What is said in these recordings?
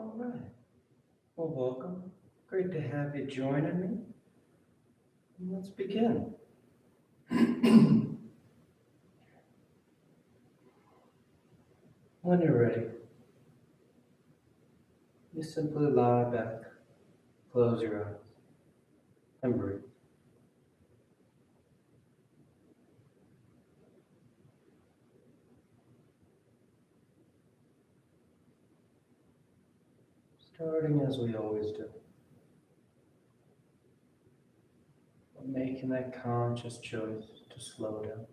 All right. Well, welcome. Great to have you joining me. Let's begin. When you're ready, you simply lie back, close your eyes, and breathe. Starting as we always do, but making that conscious choice to slow down.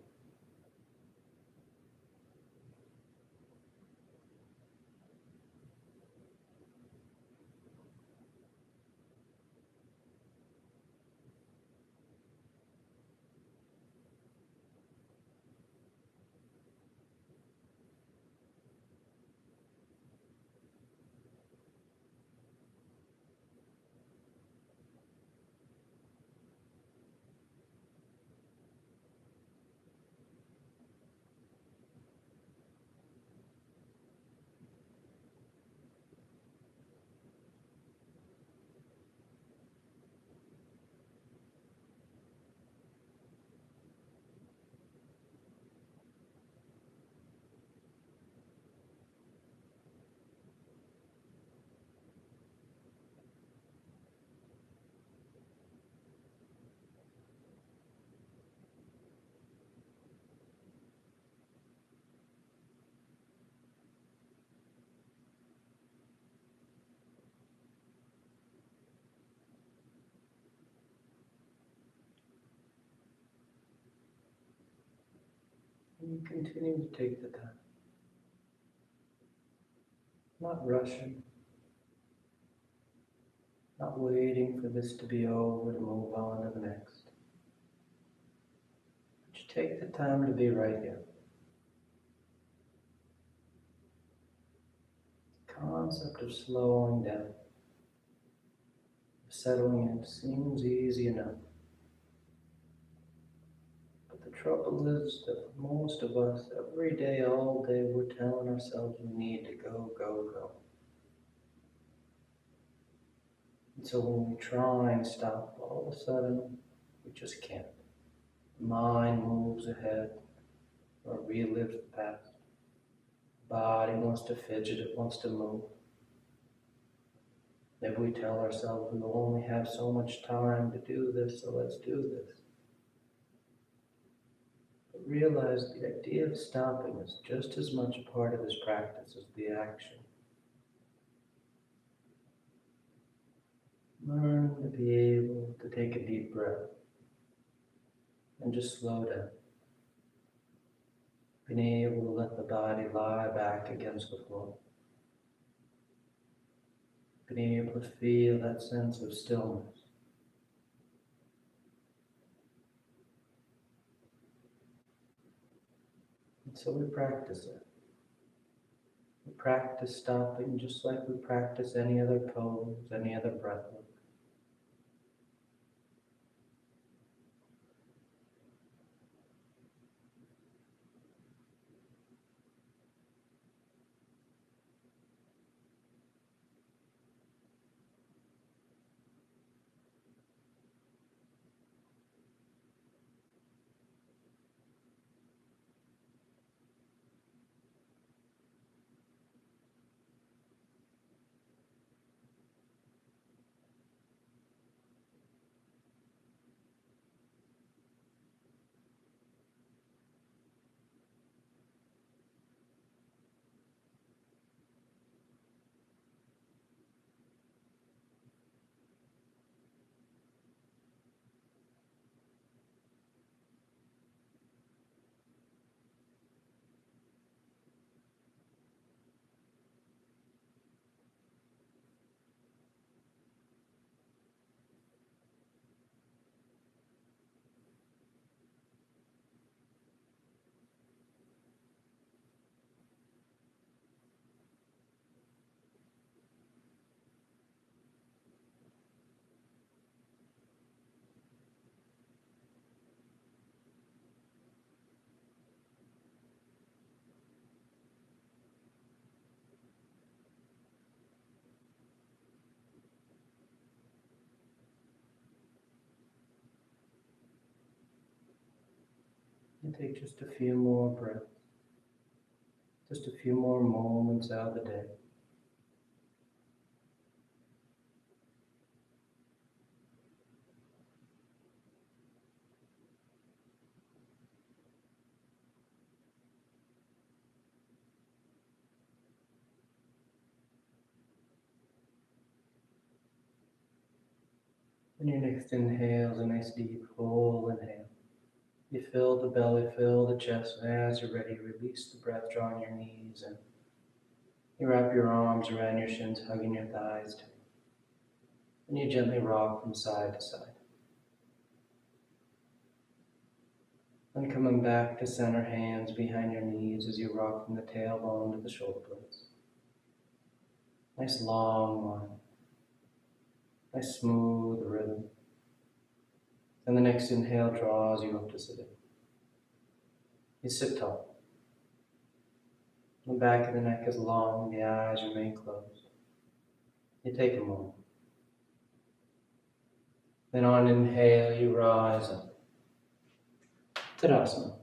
And you continue to take the time, not rushing, not waiting for this to be over to move on to the next. But you take the time to be right here. The concept of slowing down, settling in seems easy enough. But the trouble is that for most of us, every day, all day, we're telling ourselves we need to go, go, go. And so when we try and stop, all of a sudden, we just can't. The mind moves ahead or relives the past. The body wants to fidget, it wants to move. Maybe we tell ourselves we will only have so much time to do this, so let's do this. But realize the idea of stopping is just as much a part of this practice as the action. Learn to be able to take a deep breath and just slow down. Being able to let the body lie back against the floor. Being able to feel that sense of stillness. And so we practice it. We practice stopping just like we practice any other pose, any other breath work. And take just a few more breaths, just a few more moments out of the day. And your next inhale is a nice deep full inhale. You fill the belly, fill the chest, and as you're ready, release the breath, drawing your knees in. You wrap your arms around your shins, hugging your thighs tight. And you gently rock from side to side. And coming back to center, hands behind your knees as you rock from the tailbone to the shoulder blades. Nice long line. Nice smooth rhythm. And the next inhale draws you up to sitting. You sit tall. The back of the neck is long, the eyes remain closed. You take a moment. Then on inhale, you rise up. Tadasana.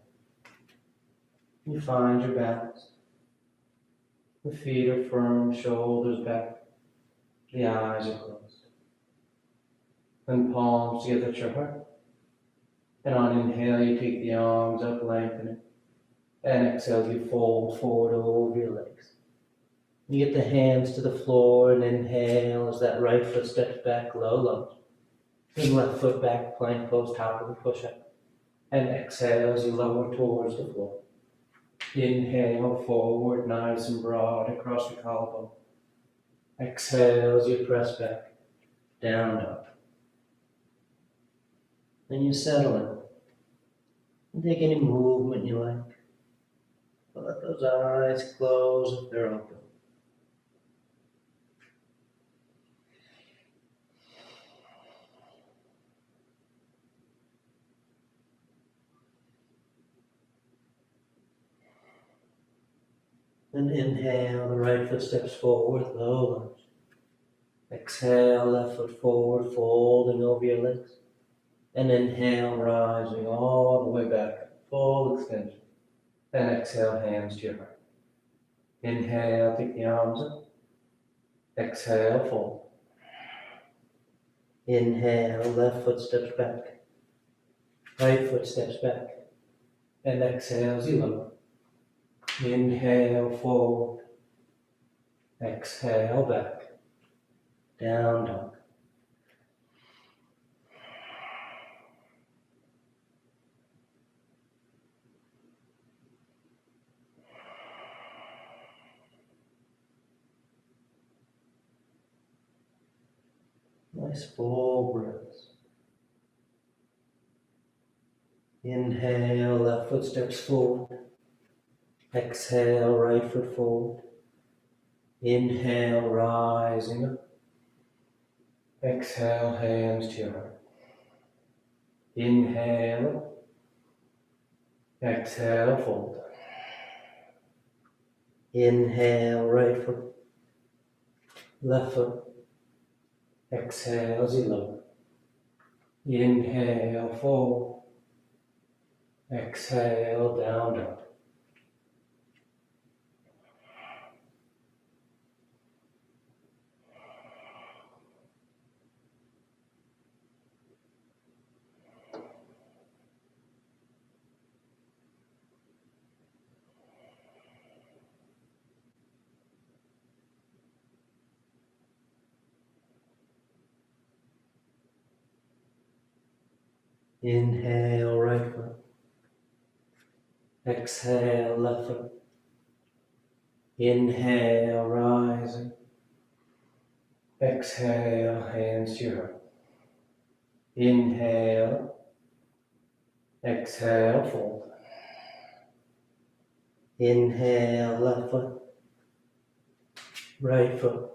You find your balance. The feet are firm, shoulders back. The eyes are closed. Then palms together at your heart. And on inhale, you take the arms up, lengthening. And exhale, you fold forward over your legs. You get the hands to the floor and inhale as that right foot steps back, low lunge. Then left foot back, plank pose, top of the push-up. And exhale as you lower towards the floor. Inhale forward, nice and broad across your collarbone. Exhale as you press back, down dog. Then you settle in. And take any movement you like. But let those eyes close if they're open. Then inhale, the right foot steps forward, low lunge. Exhale, left foot forward, folding over your legs. And inhale, rising all the way back, full extension. Then exhale, hands to your heart. Inhale, take the arms up. Exhale, fold. Inhale, left foot steps back. Right foot steps back. And exhale as you lower. Inhale, forward. Exhale, back. Down dog. Nice full breaths. Inhale, left foot steps forward. Exhale, right foot forward. Inhale, rising up. Exhale, hands to your heart. Inhale. Exhale, fold. Inhale, right foot. Left foot. Exhale as you lower. Inhale, forward. Exhale, down dog. Inhale, right foot. Exhale, left foot. Inhale, rising. Exhale, hands to your heart. Inhale. Exhale, fold. Inhale, left foot. Right foot.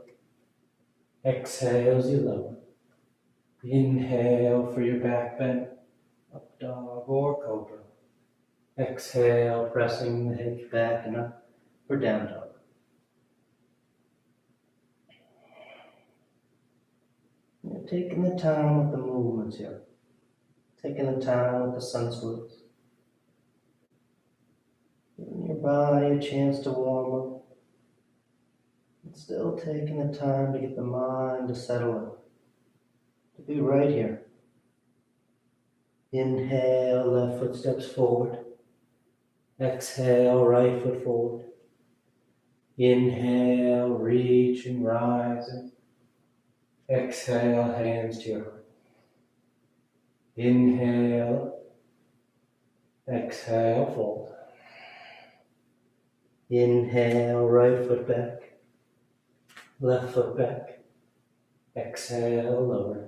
Exhale as you lower. Inhale for your back bend. Up dog or cobra. Exhale, pressing the hips back and up for down dog. You're taking the time with the movements here. Taking the time with the sun salutes. body a chance to warm up. And still taking the time to get the mind to settle in. To be right here. Inhale, left foot steps forward. Exhale, right foot forward. Inhale, reaching, rising. Exhale, hands to your heart. Inhale. Exhale, fold. Inhale, right foot back. Left foot back. Exhale, lower.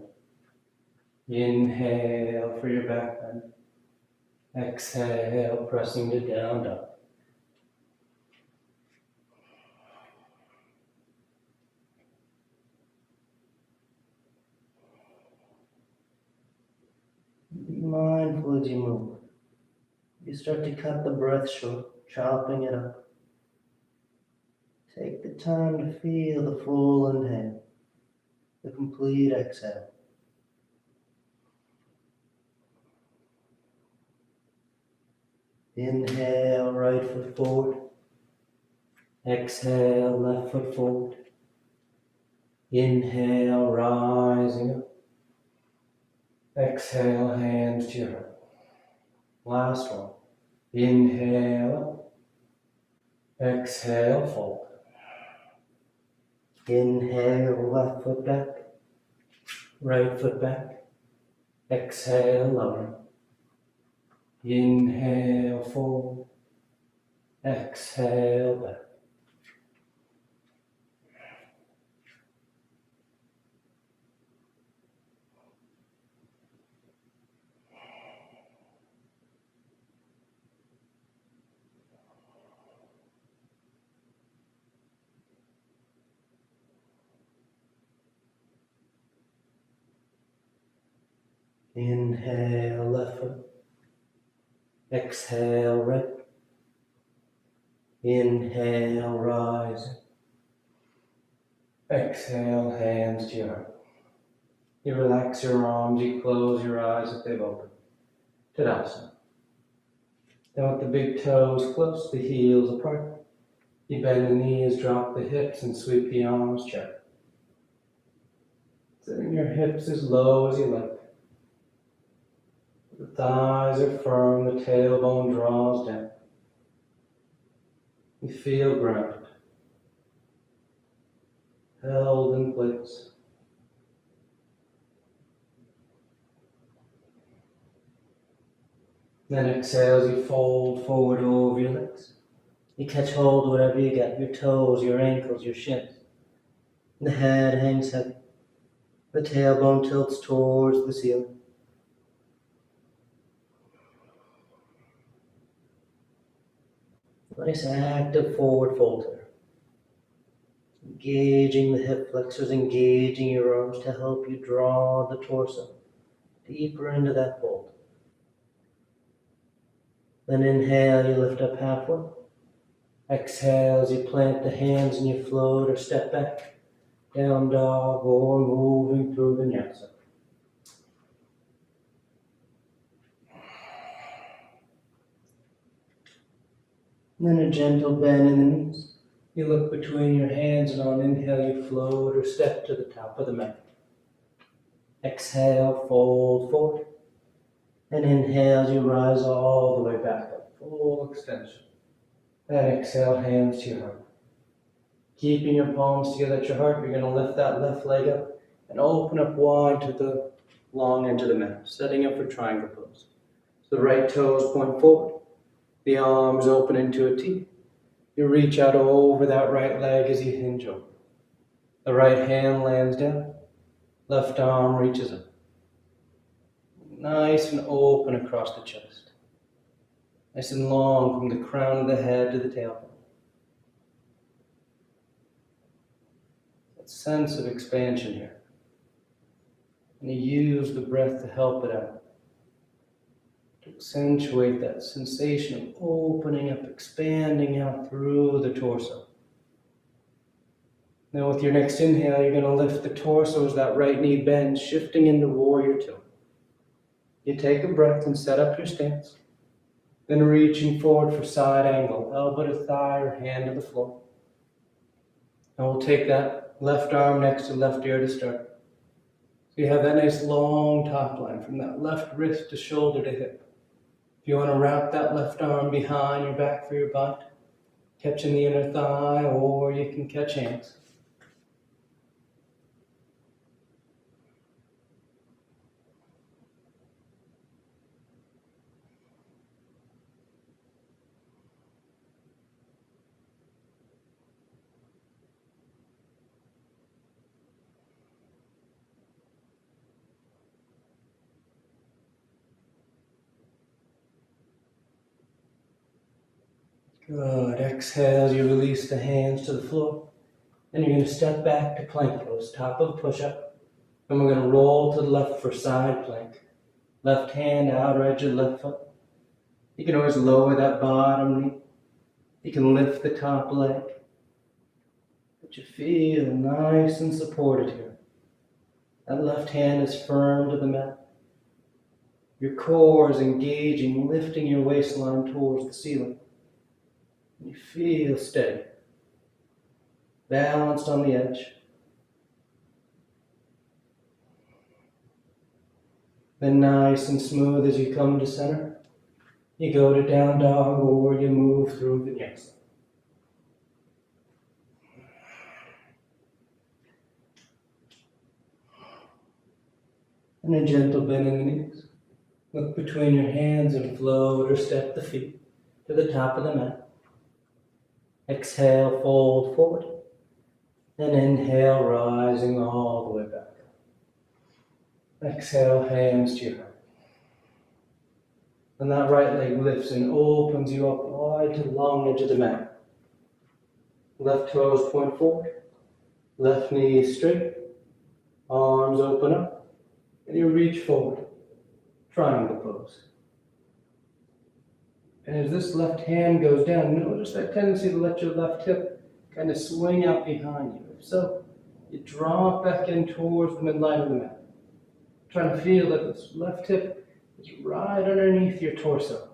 Inhale for your back bend. Exhale, pressing to down dog. Be mindful as you move. You start to cut the breath short, chopping it up. Take the time to feel the full inhale, the complete exhale. Inhale, right foot forward. Exhale, left foot forward. Inhale, rising up. Exhale, hands to your heart. Last one. Inhale. Exhale, fold. Inhale, left foot back. Right foot back. Exhale, lower. Inhale, fold. Exhale, back. Inhale, left foot. Exhale, right. Inhale, rise. Exhale, hands to your heart. You relax your arms, you close your eyes if they've opened. Tadasana. Then with the big toes close, the heels apart. You bend the knees, drop the hips, and sweep the arms, check. Setting your hips as low as you like. The thighs are firm, the tailbone draws down. You feel grounded, held in place. Then exhale as you fold forward over your legs. You catch hold of whatever you get, your toes, your ankles, your shins. The head hangs heavy. The tailbone tilts towards the ceiling. Nice active forward fold here. Engaging the hip flexors, engaging your arms to help you draw the torso deeper into that fold. Then inhale, you lift up halfway. Exhale as you plant the hands and you float or step back. Down dog or moving through vinyasa. Then a gentle bend in the knees. You look between your hands and on inhale you float or step to the top of the mat. Exhale, fold forward. And inhale, you rise all the way back up, full extension. Then exhale, hands to your heart. Keeping your palms together at your heart, you're going to lift that left leg up and open up wide to the long end of the mat, setting up for triangle pose. So the right toes point forward, the arms open into a T. You reach out over that right leg as you hinge over. The right hand lands down, left arm reaches up. Nice and open across the chest. Nice and long from the crown of the head to the tailbone. That sense of expansion here. And you use the breath to help it out. To accentuate that sensation of opening up, expanding out through the torso. Now with your next inhale, you're going to lift the torso as that right knee bends, shifting into warrior two. You take a breath and set up your stance. Then reaching forward for side angle, elbow to thigh or hand to the floor. And we'll take that left arm next to left ear to start. So you have that nice long top line from that left wrist to shoulder to hip. If you want to wrap that left arm behind your back for your bind, catching the inner thigh, or you can catch hands. Good. Exhale as you release the hands to the floor. And you're going to step back to plank pose, top of a push-up. And we're going to roll to the left for side plank. Left hand, outer edge of left foot. You can always lower that bottom knee. You can lift the top leg. But you feel nice and supported here. That left hand is firm to the mat. Your core is engaging, lifting your waistline towards the ceiling. You feel steady, balanced on the edge. Then nice and smooth as you come to center, you go to down dog or you move through vinyasa. And a gentle bend in the knees. Look between your hands and float or step the feet to the top of the mat. Exhale, fold forward. And inhale, rising all the way back. Exhale, hands to your heart. And that right leg lifts and opens you up wide to the long edge of the mat. Left toes point forward. Left knee straight. Arms open up. And you reach forward. Triangle pose. And as this left hand goes down, notice that tendency to let your left hip kind of swing out behind you. If so, you draw it back in towards the midline of the mat. Trying to feel that this left hip is right underneath your torso.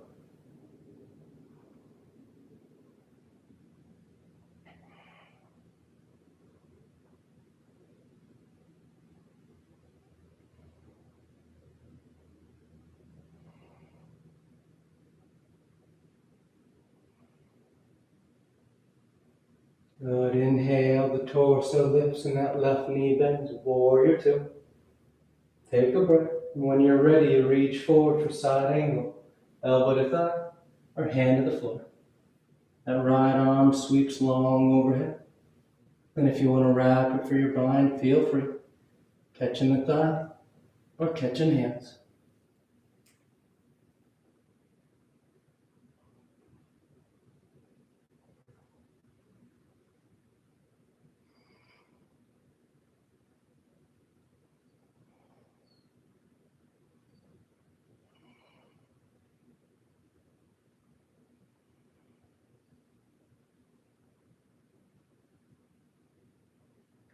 Good. Inhale, the torso lifts and that left knee bends. Warrior two. Take a breath. And when you're ready, you reach forward for side angle. Elbow to thigh or hand to the floor. That right arm sweeps long overhead. And if you want to wrap it for your bind, feel free. Catching the thigh or catching hands.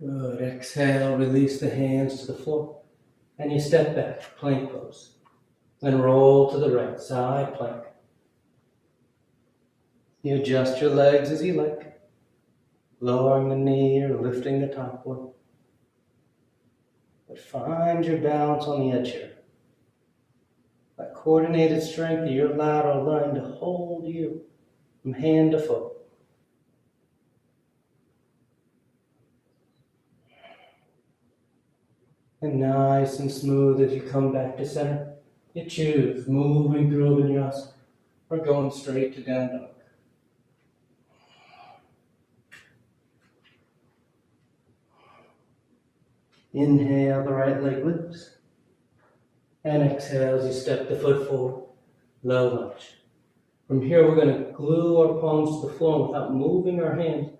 Good. Exhale, release the hands to the floor. And you step back, plank pose. Then roll to the right, side plank. You adjust your legs as you like, lowering the knee or lifting the top one. But find your balance on the edge here. That coordinated strength of your lateral line to hold you from hand to foot. And nice and smooth as you come back to center, you choose moving through vinyasa or going straight to down dog. Inhale, the right leg lifts. And exhale as you step the foot forward, low lunge. From here, we're going to glue our palms to the floor without moving our hands.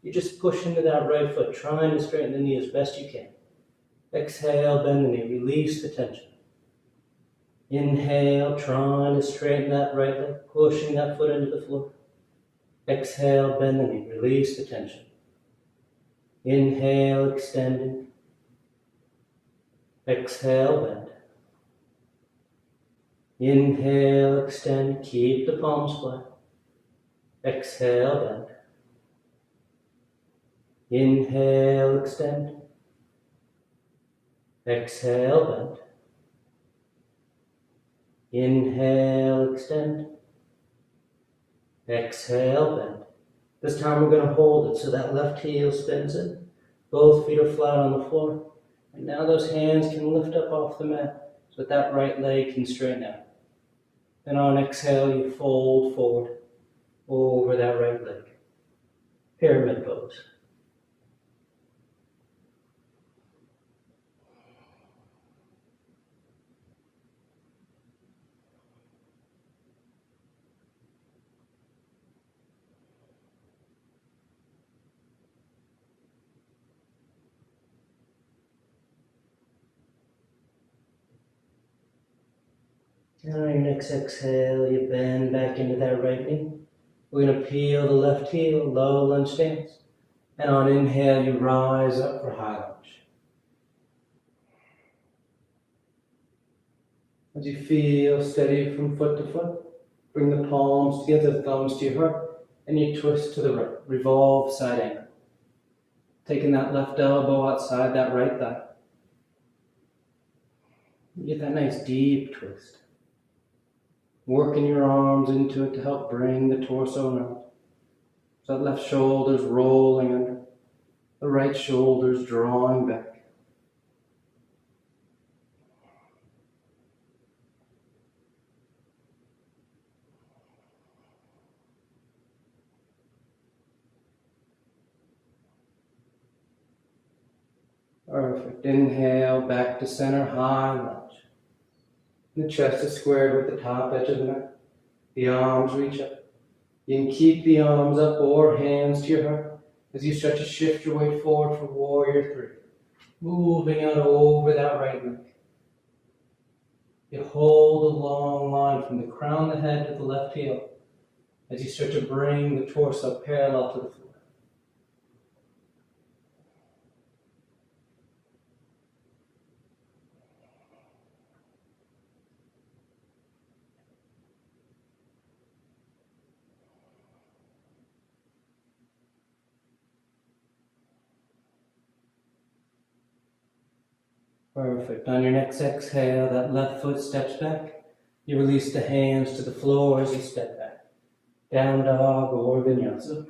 You just push into that right foot, trying to straighten the knee as best you can. Exhale, bend the knee, release the tension. Inhale, trying to straighten that right leg, pushing that foot into the floor. Exhale, bend the knee, release the tension. Inhale, extending. Exhale, bend. Inhale, extend, keep the palms flat. Exhale, bend. Inhale, extend. Exhale, bend. Inhale, extend. Exhale, bend. This time we're going to hold it so that left heel spins in. Both feet are flat on the floor. And now those hands can lift up off the mat so that right leg can straighten out. Then on exhale, you fold forward over that right leg. Pyramid pose. And on your next exhale, you bend back into that right knee. We're going to peel the left heel, low lunge stance. And on inhale, you rise up for high lunge. As you feel steady from foot to foot, bring the palms together, thumbs to your heart, and you twist to the right. Revolve side angle. Taking that left elbow outside that right thigh. You get that nice deep twist. Working your arms into it to help bring the torso around. So that left shoulder's rolling under. The right shoulder's drawing back. Perfect. Inhale, back to center, high lunge. The chest is squared with the top edge of the mat. The arms reach up. You can keep the arms up or hands to your heart as you start to shift your weight forward for warrior 3. Moving out over that right leg. You hold a long line from the crown of the head to the left heel as you start to bring the torso parallel to the floor. Perfect. On your next exhale, that left foot steps back. You release the hands to the floor as you step back. Down dog or vinyasa.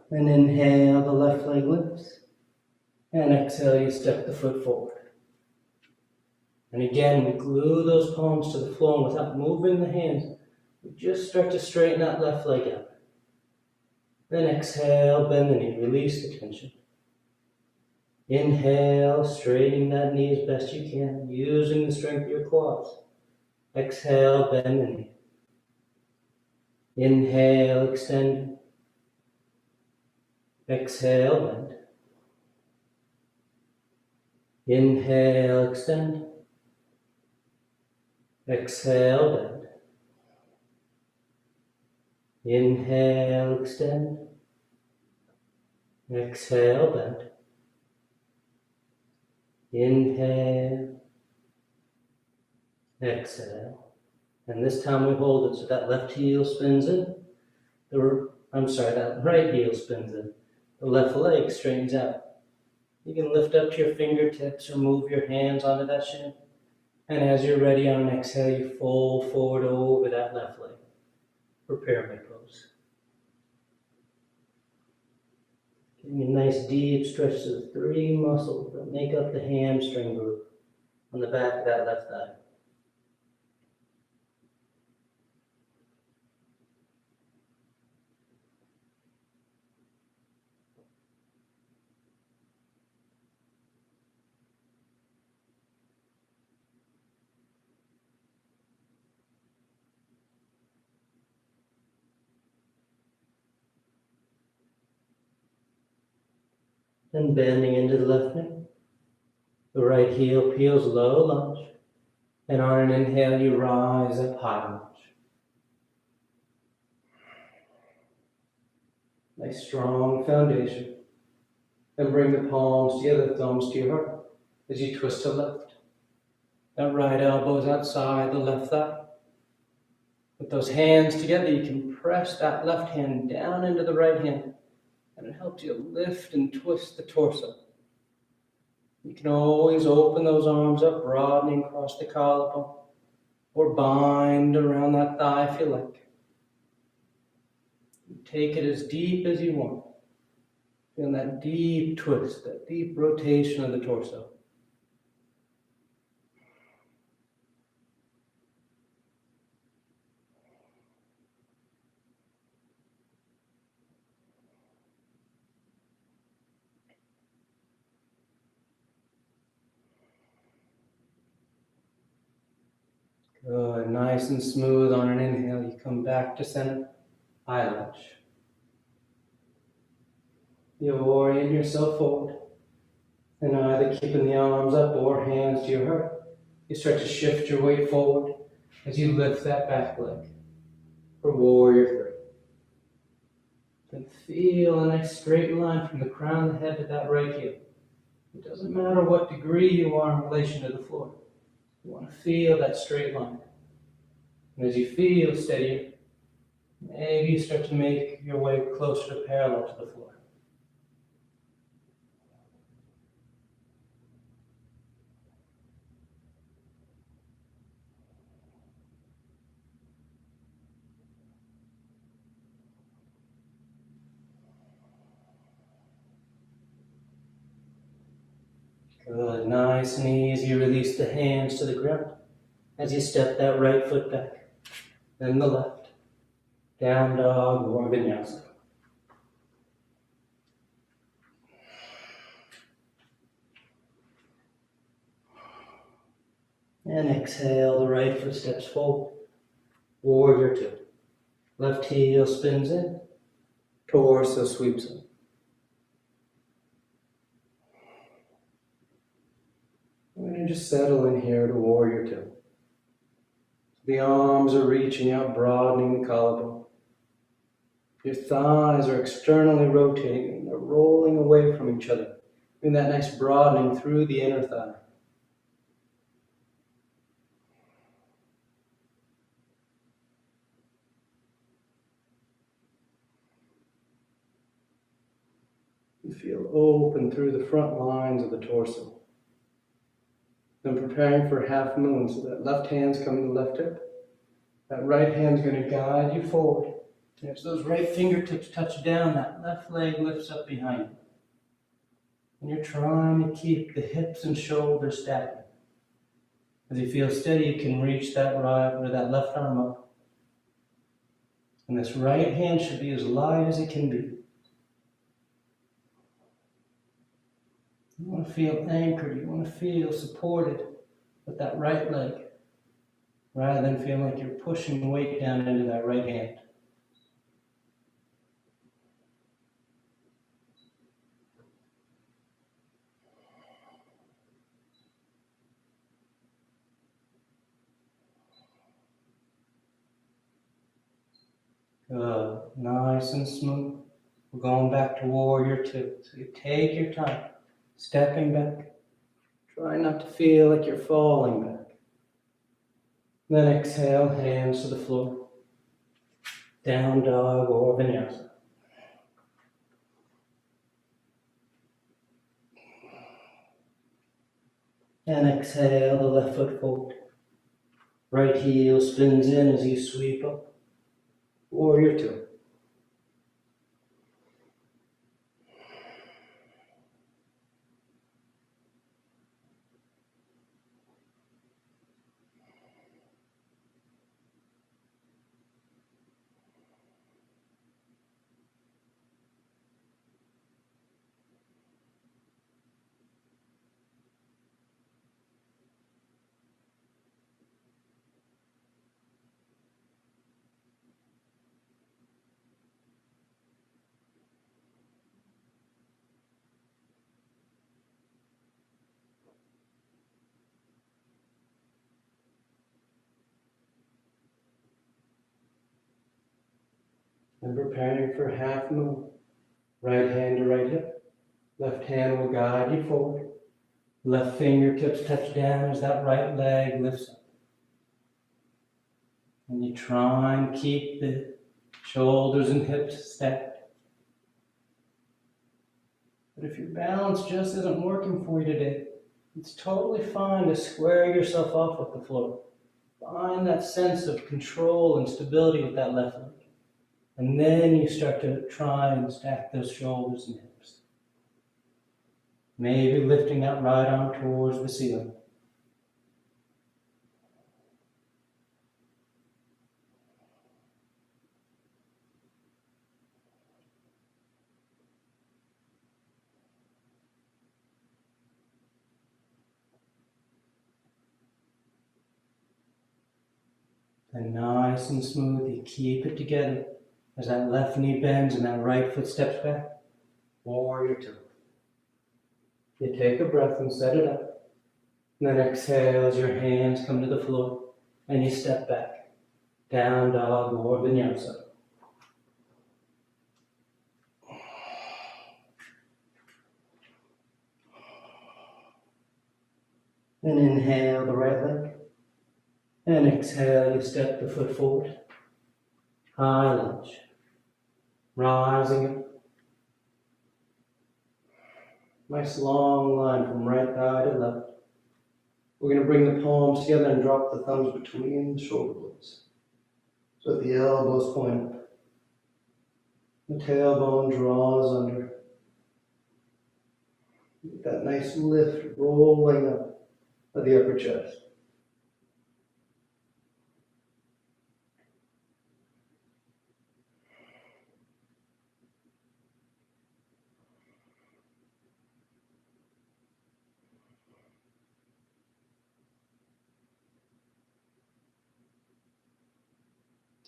And inhale, the left leg lifts. And exhale, you step the foot forward. And again, we glue those palms to the floor without moving the hands. We just start to straighten that left leg out. Then exhale, bend the knee, release the tension. Inhale, straightening that knee as best you can, using the strength of your quads. Exhale, bend the knee. Inhale, extend. Exhale, bend. Inhale, extend. Exhale, bend. Inhale, extend. Exhale, bend. Inhale. Exhale. And this time we hold it so that left heel spins in. That right heel spins in. The left leg straightens out. You can lift up to your fingertips or move your hands onto that shin. And as you're ready on an exhale, you fold forward over that left leg for pyramid pose. Giving a nice deep stretch to the 3 muscles that make up the hamstring group on the back of that left thigh. Then bending into the left knee. The right heel peels low lunge. And on an inhale, you rise up high lunge. Nice strong foundation. Then bring the palms together, thumbs to your heart, as you twist to left. That right elbow is outside the left thigh. With those hands together, you can press that left hand down into the right hand, and it helps you lift and twist the torso. You can always open those arms up, broadening across the collarbone, or bind around that thigh if you like. Take it as deep as you want. Feel that deep twist, that deep rotation of the torso. Good, nice and smooth on an inhale. You come back to center, eyelash. You orient yourself forward, and either keeping the arms up or hands to your heart, you start to shift your weight forward as you lift that back leg for warrior 3. Then feel a nice straight line from the crown of the head to that right heel. It doesn't matter what degree you are in relation to the floor. You want to feel that straight line. And as you feel steadier, maybe you start to make your way closer to parallel to the floor. Good, nice and easy. Release the hands to the ground as you step that right foot back, then the left. Down dog or vinyasa. And exhale, the right foot steps forward. Warrior 2. Left heel spins in, torso sweeps in. We're going to just settle in here to warrior 2. The arms are reaching out, broadening the collarbone. Your thighs are externally rotating. They're rolling away from each other. Doing that nice broadening through the inner thigh. You feel open through the front lines of the torso. Then preparing for half moon, so that left hand's coming to the left hip. That right hand's going to guide you forward. And as those right fingertips touch down, that left leg lifts up behind you. And you're trying to keep the hips and shoulders stagnant. As you feel steady, you can reach that right or that left arm up. And this right hand should be as light as it can be. You want to feel anchored. You want to feel supported with that right leg, rather than feeling like you're pushing weight down into that right hand. Good. Nice and smooth. We're going back to warrior 2. So you take your time, stepping back. Try not to feel like you're falling back. Then exhale, hands to the floor. Down dog or vinyasa. And exhale, the left foot forward. Right heel spins in as you sweep up. Warrior 2. And preparing for half moon. Right hand to right hip. Left hand will guide you forward. Left fingertips touch down as that right leg lifts up. And you try and keep the shoulders and hips stacked. But if your balance just isn't working for you today, it's totally fine to square yourself off with the floor. Find that sense of control and stability with that left leg. And then you start to try and stack those shoulders and hips. Maybe lifting that right arm towards the ceiling. And nice and smooth, you keep it together as that left knee bends and that right foot steps back. Warrior two. You take a breath and set it up. And then exhale as your hands come to the floor and you step back. Down dog or vinyasa. And inhale the right leg. And exhale, you step the foot forward. High lunge. Rising up. Nice long line from right thigh to left. We're going to bring the palms together and drop the thumbs between the shoulder blades. So that the elbows point up. The tailbone draws under. Get that nice lift rolling up of the upper chest.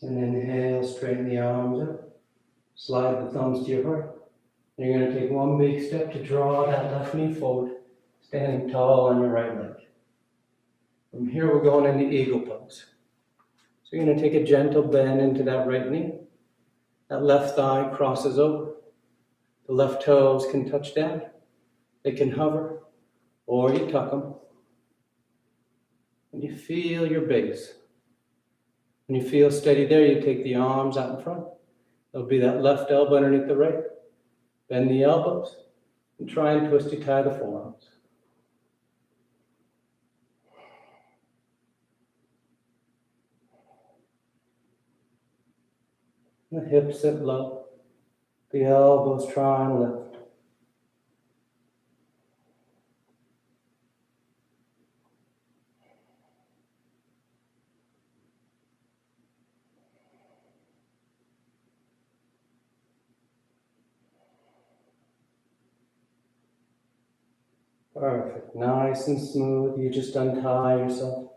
And inhale, straighten the arms up. Slide the thumbs to your heart. And you're going to take one big step to draw that left knee forward, standing tall on your right leg. From here, we're going into eagle pose. So you're going to take a gentle bend into that right knee. That left thigh crosses over. The left toes can touch down. They can hover, or you tuck them. And you feel your base. When you feel steady there, you take the arms out in front. There'll be that left elbow underneath the right. Bend the elbows and try and twisty tie the forearms. The hips sit low. The elbows try and lift. Perfect. Nice and smooth. You just untie yourself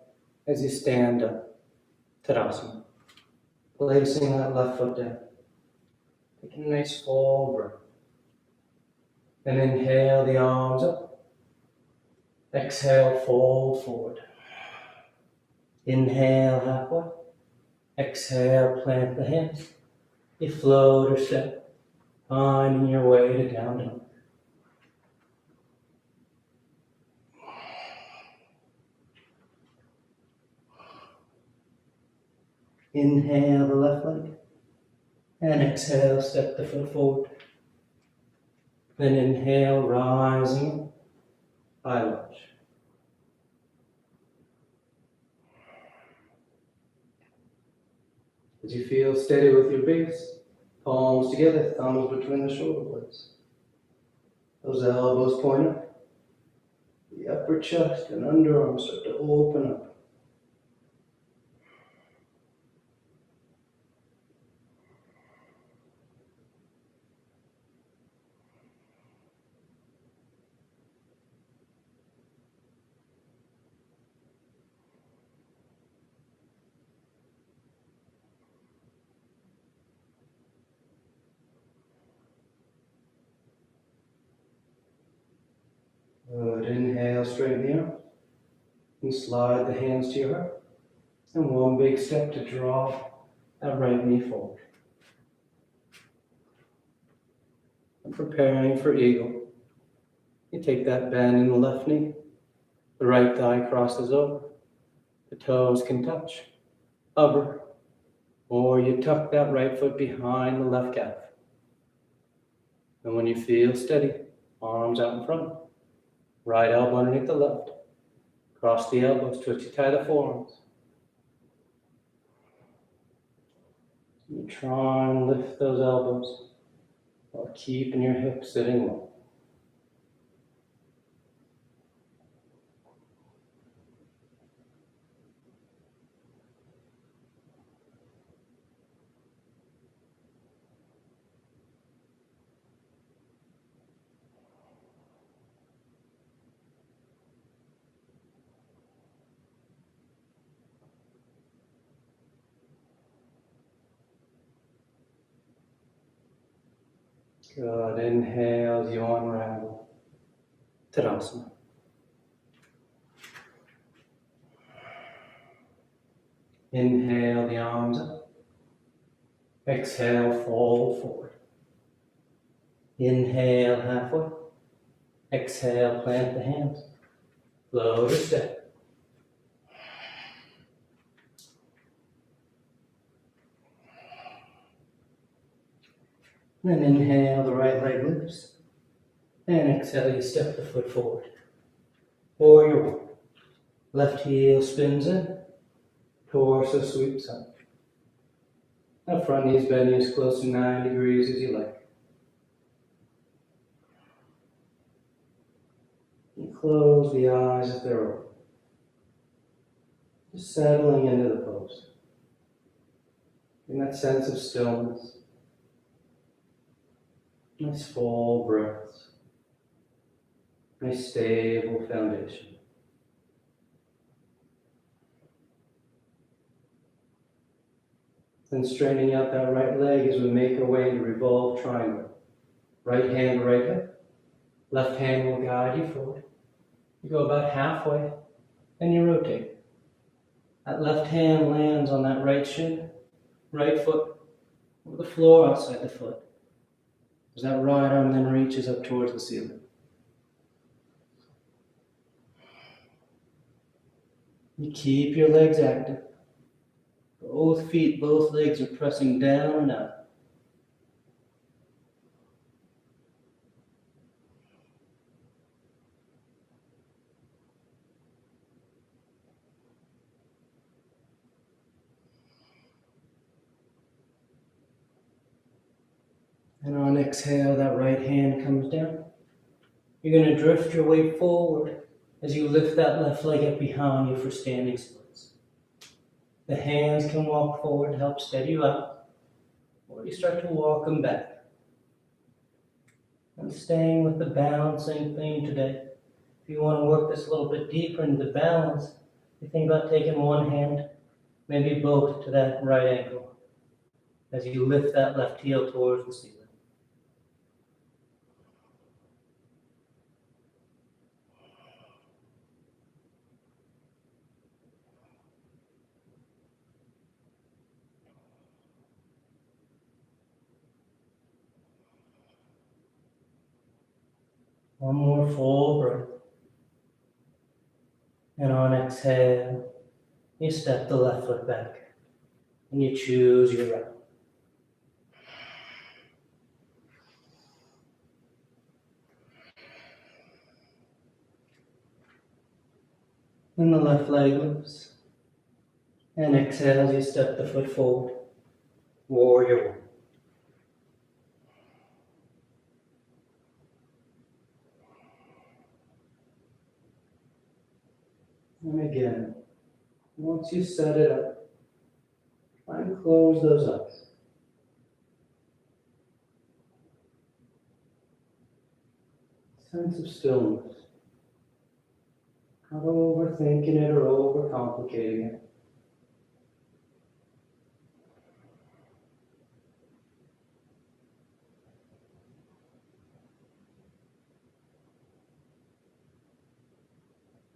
as you stand up. Tadasana. Placing that left foot down. Taking a nice full breath. Then inhale the arms up. Exhale, fold forward. Inhale halfway. Exhale, plant the hands. You float or step, finding your way to down dog. Inhale the left leg, and exhale, step the foot forward. Then inhale, rising, high lunge. As you feel steady with your base, palms together, thumbs between the shoulder blades. Those elbows point up. The upper chest and underarms start to open up. Good. Inhale, straighten the arms. And slide the hands to your heart. And one big step to draw that right knee forward. And preparing for eagle. You take that bend in the left knee. The right thigh crosses over. The toes can touch, hover, or you tuck that right foot behind the left calf. And when you feel steady, arms out in front. Right elbow underneath the left. Cross the elbows, twist, you tie the forearms. You try and lift those elbows while keeping your hips sitting low. Good. Inhale as you unravel. Tadasana. Inhale the arms up. Exhale, fold forward. Inhale halfway. Exhale, plant the hands. Flow to step. Then inhale, the right leg lifts. And exhale, you step the foot forward. Warrior one. Left heel spins in. Torso sweeps up. Now front knees bending as close to 9 degrees as you like. And close the eyes if they're open. Just settling into the pose. In that sense of stillness. Nice full breaths. Nice stable foundation. Then straightening out that right leg as we make our way into revolved triangle. Right hand to right hip. Left hand will guide you forward. You go about halfway, and you rotate. That left hand lands on that right shin, right foot, over the floor outside the foot. As that right arm then reaches up towards the ceiling. You keep your legs active. Both feet, both legs are pressing down and up. And on exhale, that right hand comes down. You're going to drift your weight forward as you lift that left leg up behind you for standing splits. The hands can walk forward to help steady you out, or you start to walk them back. And staying with the balancing theme today. If you want to work this a little bit deeper into the balance, you think about taking one hand, maybe both, to that right ankle as you lift that left heel towards the ceiling. One more full breath. And on exhale, you step the left foot back and you choose your route. And the left leg lifts. And exhale as you step the foot forward. Warrior one. And again, once you set it up, try and close those eyes. Sense of stillness. Not overthinking it or overcomplicating it.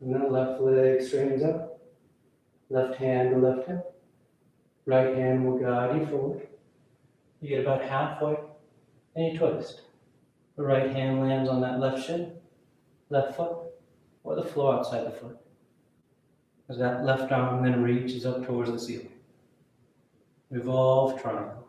And that left leg straightens up. Left hand to left hip. Right hand will guide you forward. You get about halfway and you twist. The right hand lands on that left shin. left foot, or the floor outside the foot. As that left arm then reaches up towards the ceiling. Revolve triangle.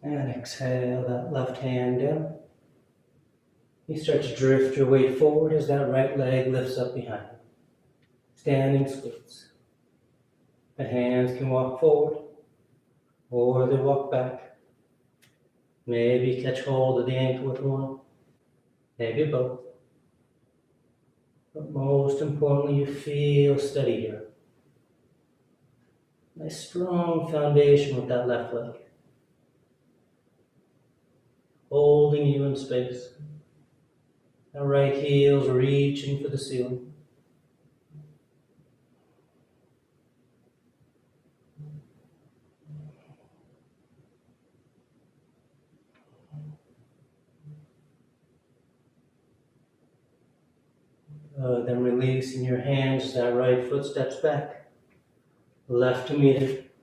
And exhale that left hand down. You start to drift your weight forward as that right leg lifts up behind you. Standing splits. The hands can walk forward or they walk back. Maybe catch hold of the ankle with one. Maybe both. But most importantly, you feel steady here. Nice strong foundation with that left leg. Holding you in space. The right heel's reaching for the ceiling. Then releasing your hands as that right foot steps back. Left to meet it.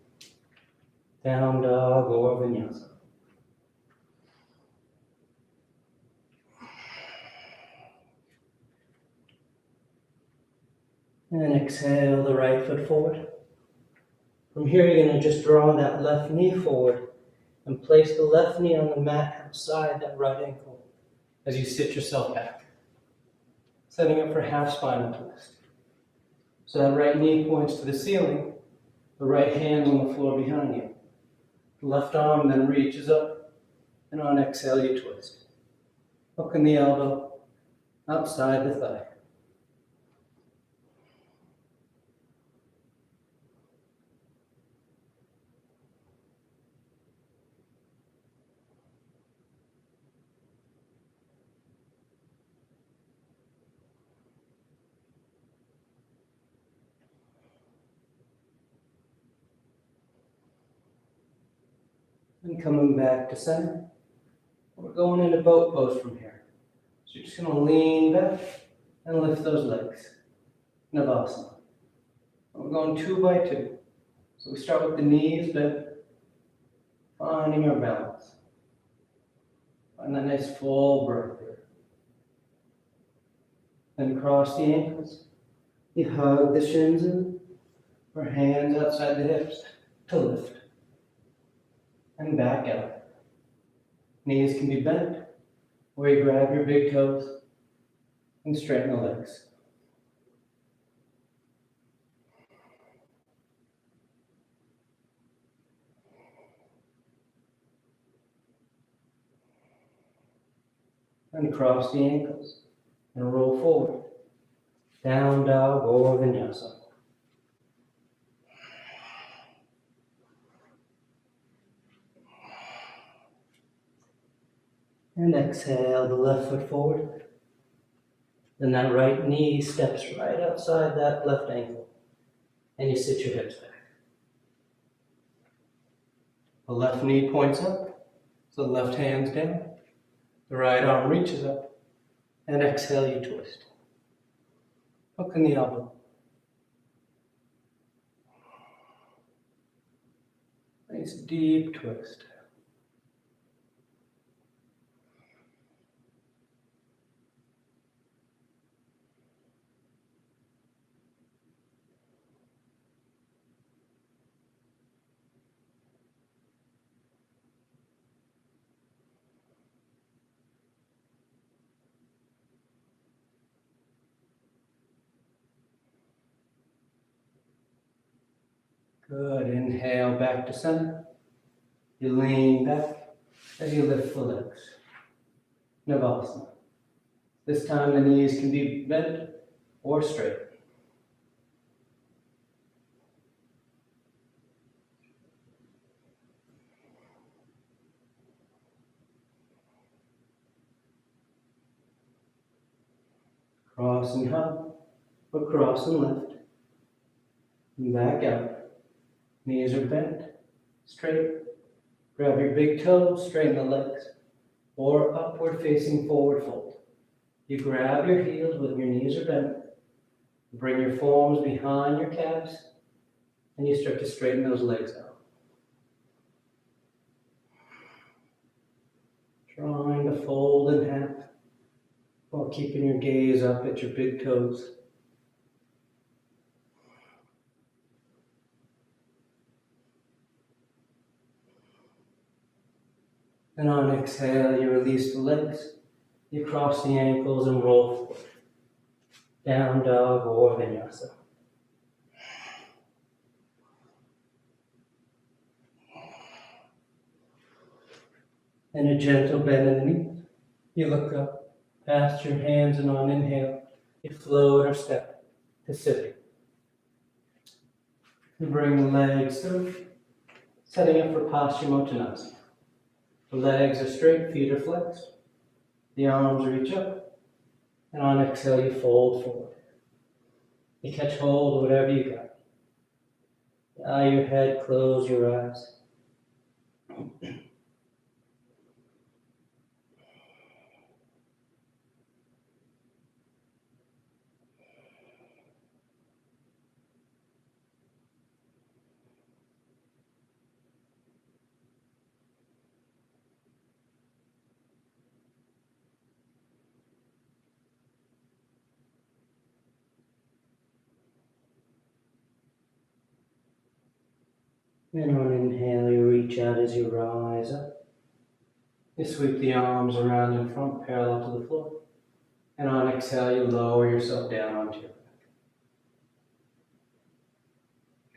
Down dog or vinyasa. And exhale the right foot forward. From here, you're going to just draw that left knee forward and place the left knee on the mat outside that right ankle as you sit yourself back. Setting up for half spinal twist. So that right knee points to the ceiling, the right hand on the floor behind you. The left arm then reaches up, and on exhale you twist. Hooking the elbow outside the thigh. And coming back to center. We're going into boat pose from here. So you're just going to lean back and lift those legs. Navasana. And we're going 2 by 2. So we start with the knees bent, finding our balance. Find that nice full breath here. Then cross the ankles. You hug the shins in, or hands outside the hips to lift. And back out. Knees can be bent, or you grab your big toes and straighten the legs. And cross the ankles and roll forward. Down dog or vinyasa. And exhale the left foot forward. Then that right knee steps right outside that left ankle. And you sit your hips back. The left knee points up, so the left hand's down. The right arm reaches up. And exhale, you twist. Hooking the elbow. Nice deep twist. Good. Inhale back to center. You lean back as you lift the legs. Navasana. This time the knees can be bent or straight. Crossing up, or crossing left. And back out. Knees are bent, straight. Grab your big toes, straighten the legs. Or upward facing forward fold. You grab your heels when your knees are bent. Bring your forearms behind your calves. And you start to straighten those legs out. Trying to fold in half while keeping your gaze up at your big toes. And on exhale, you release the legs. You cross the ankles and roll forward. Down dog or vinyasa. And a gentle bend in the knees. You look up, past your hands, and on inhale, you float or step to sitting. You bring the legs through, setting up for Paschimottanasana. The legs are straight, feet are flexed. The arms reach up, and on exhale, you fold forward. You catch hold of whatever you got. Bow your head, close your eyes. And on inhale, you reach out as you rise up. You sweep the arms around in front, parallel to the floor. And on exhale, you lower yourself down onto your back.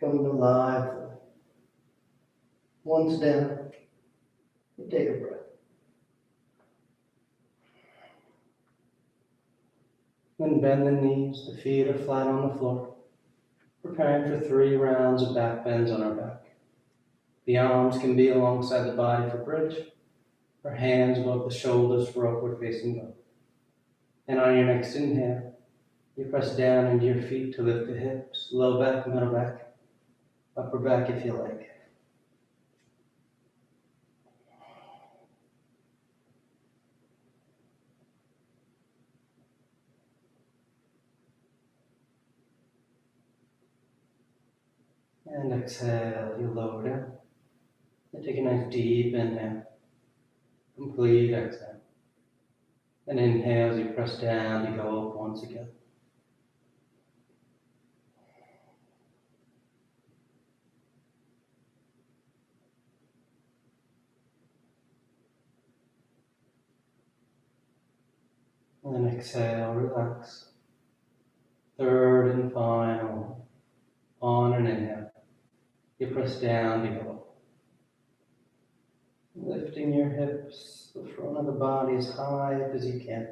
Come to lie flat. Once down, you take a breath. Then bend the knees, the feet are flat on the floor. Preparing for 3 rounds of back bends on our back. The arms can be alongside the body for bridge, or hands above the shoulders for upward facing dog. And on your next inhale, you press down into your feet to lift the hips, low back, middle back, upper back if you like. And exhale, you lower down. And take a nice deep inhale. Complete exhale. And inhale as you press down, you go up once again. And exhale, relax. Third and final. On an inhale. You press down, you go up. Lifting your hips, the front of the body as high up as you can.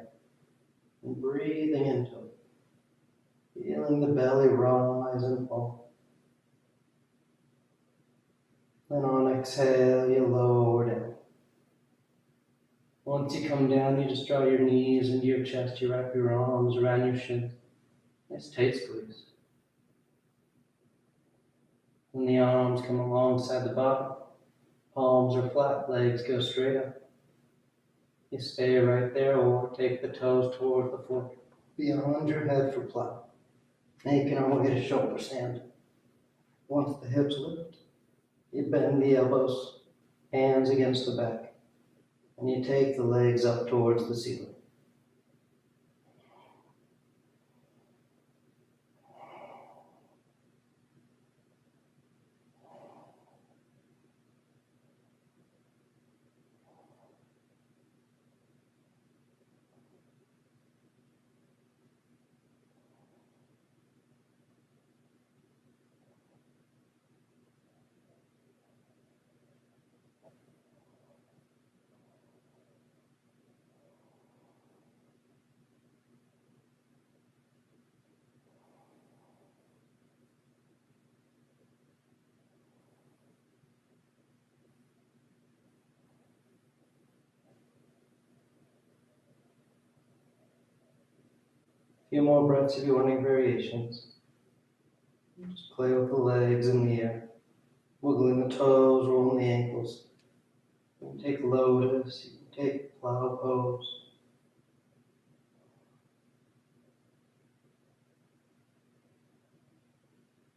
And breathing into it. Feeling the belly rise and fall. And on exhale, you lower down. Once you come down, you just draw your knees into your chest. You wrap your arms around your shins. Nice tight squeeze. And the arms come alongside the body. Palms are flat, legs go straight up. You stay right there or take the toes toward the floor. Beyond your head for plow. Making our way to shoulder stand. Once the hips lift, you bend the elbows, hands against the back, and you take the legs up towards the ceiling. few more breaths if you want any variations. Just play with the legs in the air, wiggling the toes, rolling the ankles. You can take lotus, you can take plow pose.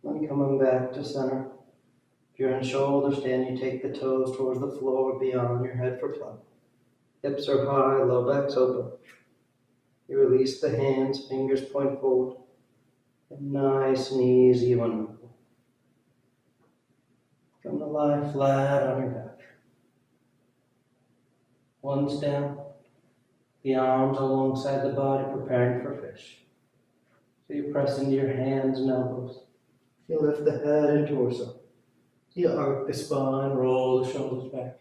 Then coming back to center. If you're in shoulder stand, you take the toes towards the floor beyond your head for plow. Hips are high, low back's open. You release the hands, fingers point forward. And nice and easy one knuckle. Come to lie flat on your back. One's down. The arms alongside the body, preparing for fish. So you press into your hands and elbows. You lift the head and torso. You arc the spine, roll the shoulders back,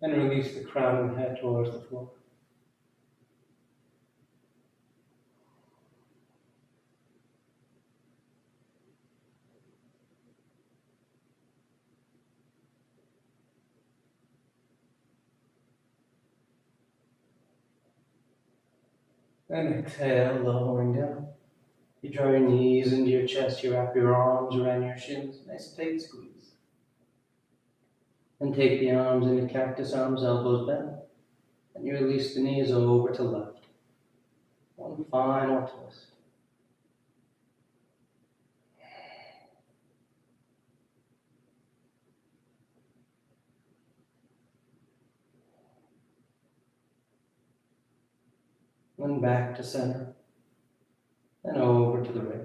and release the crown of the head towards the floor. And exhale, lowering down. You draw your knees into your chest, you wrap your arms around your shins. Nice tight squeeze. And take the arms into cactus arms, elbows bent. And you release the knees over to left. One final twist. Then back to center. And over to the right.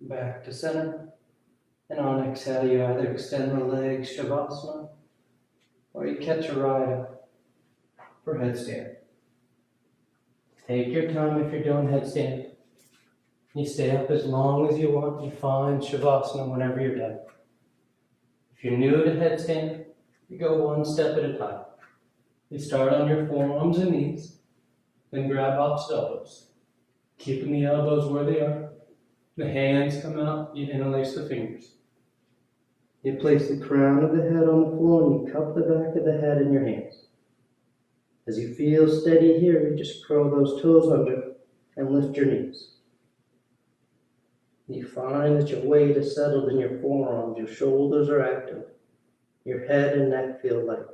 Back to center. And on exhale, you either extend the legs, Shavasana, or you catch a ride up for headstand. Take your time if you're doing headstand. You stay up as long as you want. You find Shavasana whenever you're done. If you're new to headstand, you go one step at a time. You start on your forearms and knees, then grab opposite elbows. Keeping the elbows where they are. The hands come out, you interlace the fingers. You place the crown of the head on the floor and you cup the back of the head in your hands. As you feel steady here, you just curl those toes under and lift your knees. You find that your weight is settled in your forearms, your shoulders are active, your head and neck feel light.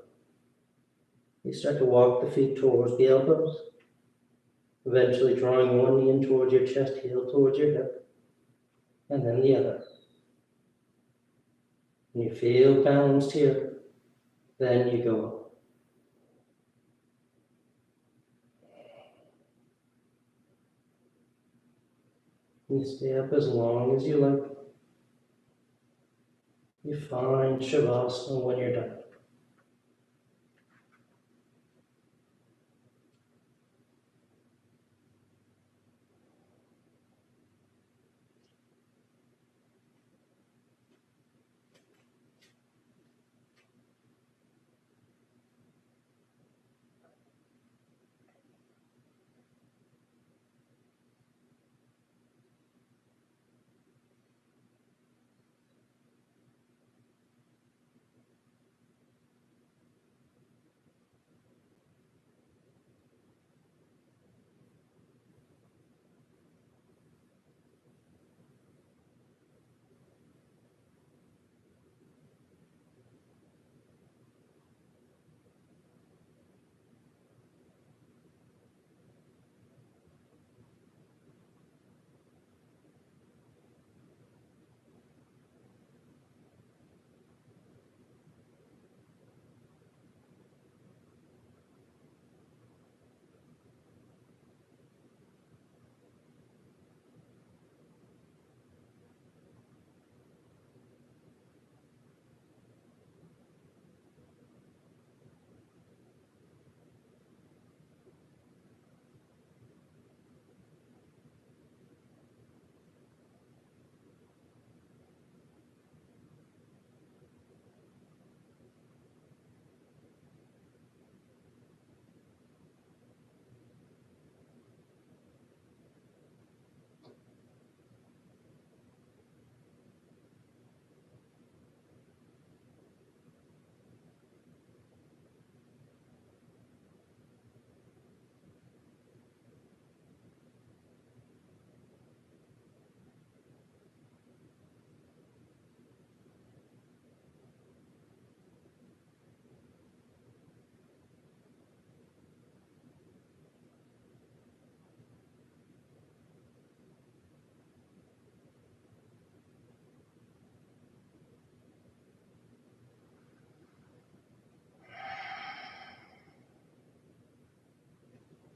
You start to walk the feet towards the elbows, eventually drawing one knee in towards your chest, heel towards your hip, and then the other. When you feel balanced here, then you go up. You stay up as long as you like. You find Shavasana when you're done.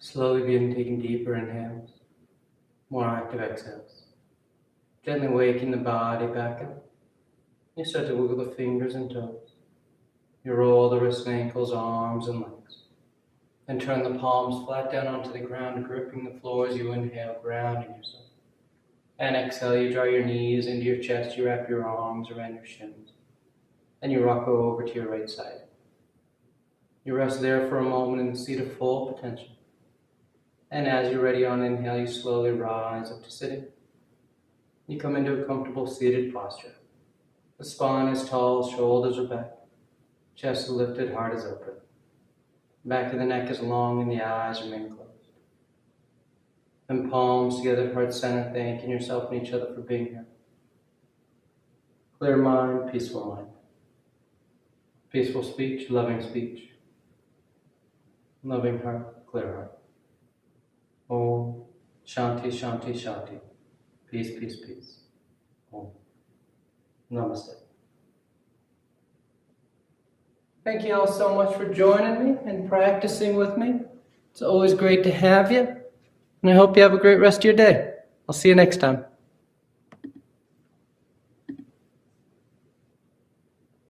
Slowly begin taking deeper inhales, more active exhales. Gently waking the body back up. You start to wiggle the fingers and toes. You roll the wrists and ankles, arms and legs. Then turn the palms flat down onto the ground, gripping the floor as you inhale, grounding yourself. And exhale, you draw your knees into your chest, you wrap your arms around your shins. And you rock over to your right side. You rest there for a moment in the seat of full potential. And as you're ready on inhale, you slowly rise up to sitting. You come into a comfortable seated posture. The spine is tall, shoulders are back. Chest is lifted, heart is open. Back of the neck is long and the eyes remain closed. And palms together, heart center, thanking yourself and each other for being here. Clear mind, peaceful mind. Peaceful speech, loving speech. Loving heart, clear heart. Om Shanti, Shanti, Shanti. Peace, peace, peace. Om. Namaste. Thank you all so much for joining me and practicing with me. It's always great to have you. And I hope you have a great rest of your day. I'll see you next time.